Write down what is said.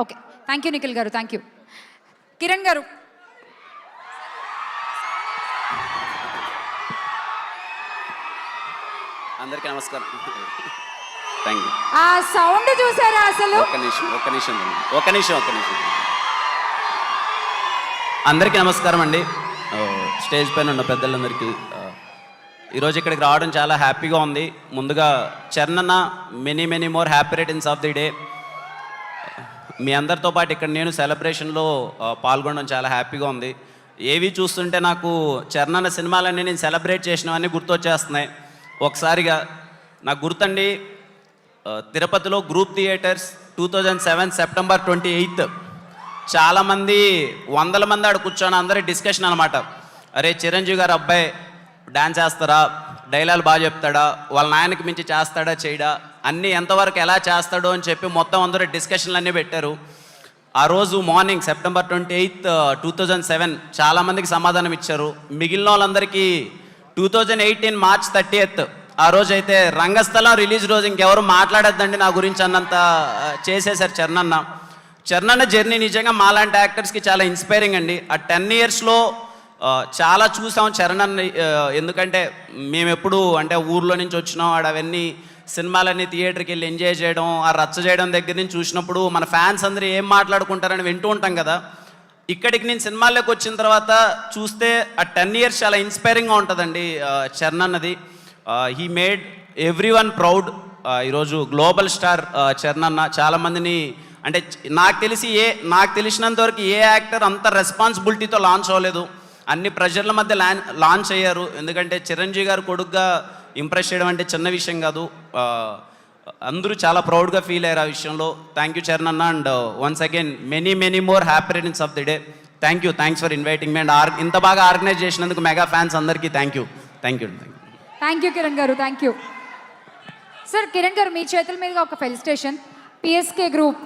Okay, thank you Nikhil గారు, thank you. Kiran గారు. అందరికీ నమస్కారం. Thank you. ఆ సౌండ్ చూసారా అసలు? ఒక్క నిమిషం. అందరికీ నమస్కారం అండి. స్టేజ్ పైన ఉన్న పెద్దలందరికీ ఈరోజు ఇక్కడికి రావడం చాలా హ్యాపీగా ఉంది. ముందుగా చరణ్ అన్న many more happy returns of the day. మీ అందరితో పాటు ఇక్కడ నేను సెలబ్రేషన్లో పాల్గొనడం చాలా హ్యాపీగా ఉంది. ఏవి చూస్తుంటే నాకు చరణ్ అన్న సినిమాలన్నీ నేను సెలబ్రేట్ చేసినవన్నీ గుర్తొచ్చేస్తున్నాయి. ఒకసారిగా నాకు గుర్తండి, తిరుపతిలో గ్రూప్ థియేటర్స్ 2007 సెప్టెంబర్ 28. చాలామంది 100 మంది ఆడ కూర్చొని అందరి డిస్కషన్ అనమాట. అరే చిరంజీవి గారు అబ్బాయి డాన్స్ చేస్తారా, డైలాగ్ బాగా చెప్తాడా, వాళ్ళ నాయనకి మించి చేస్తాడా చేయడా, అన్నీ ఎంతవరకు ఎలా చేస్తాడో అని చెప్పి మొత్తం అందరూ డిస్కషన్లు అన్నీ పెట్టారు. ఆ రోజు మార్నింగ్ సెప్టెంబర్ 28, 2007 చాలామందికి సమాధానం ఇచ్చారు. మిగిలిన వాళ్ళందరికీ 2018 మార్చ్ 30 ఆ రోజు అయితే రంగస్థలం రిలీజ్ రోజు ఇంకెవరు మాట్లాడద్దండి నా గురించి అన్నంత చేసేశారు చరణ్ అన్న జర్నీ నిజంగా మాలాంటి యాక్టర్స్కి చాలా ఇన్స్పైరింగ్ అండి. ఆ 10 ఇయర్స్లో చాలా చూసాం చరణ్ అన్న. ఎందుకంటే మేము ఎప్పుడు అంటే ఊర్లో నుంచి వచ్చినాం, అవన్నీ సినిమాలన్నీ థియేటర్కి వెళ్ళి ఎంజాయ్ చేయడం, ఆ రచ్చ చేయడం దగ్గర నుంచి చూసినప్పుడు మన ఫ్యాన్స్ అందరూ ఏం మాట్లాడుకుంటారని వింటూ ఉంటాం కదా. ఇక్కడికి నేను సినిమాల్లోకి వచ్చిన తర్వాత చూస్తే ఆ 10 ఇయర్స్ చాలా ఇన్స్పైరింగ్గా ఉంటుందండి చరణ్ అన్నది. He made every one proud. ఈరోజు గ్లోబల్ స్టార్ చరణ్ అన్న. చాలామందిని అంటే నాకు తెలిసినంత వరకు ఏ యాక్టర్ అంత రెస్పాన్సిబిలిటీతో లాంచ్ అవ్వలేదు. అన్ని ప్రెషర్ల మధ్య లాంచ్ అయ్యారు. ఎందుకంటే చిరంజీవి గారు కొడుకుగా ఇంప్రెస్ చేయడం అంటే చిన్న విషయం కాదు. అందరూ చాలా ప్రౌడ్గా ఫీల్ అయ్యారు ఆ విషయంలో. థ్యాంక్ యూ చరణ్ అన్న. And once again many more happy returns of the day. Thanks for inviting me. And ఇంత బాగా ఆర్గనైజ్ చేసినందుకు మెగా ఫ్యాన్స్ అందరికీ థ్యాంక్ యూ. కిరణ్ గారు, థ్యాంక్ యూ. సార్ కిరణ్ గారు, మీ చేతుల మీదుగా ఒక ఫెలిసిటేషన్. PSK group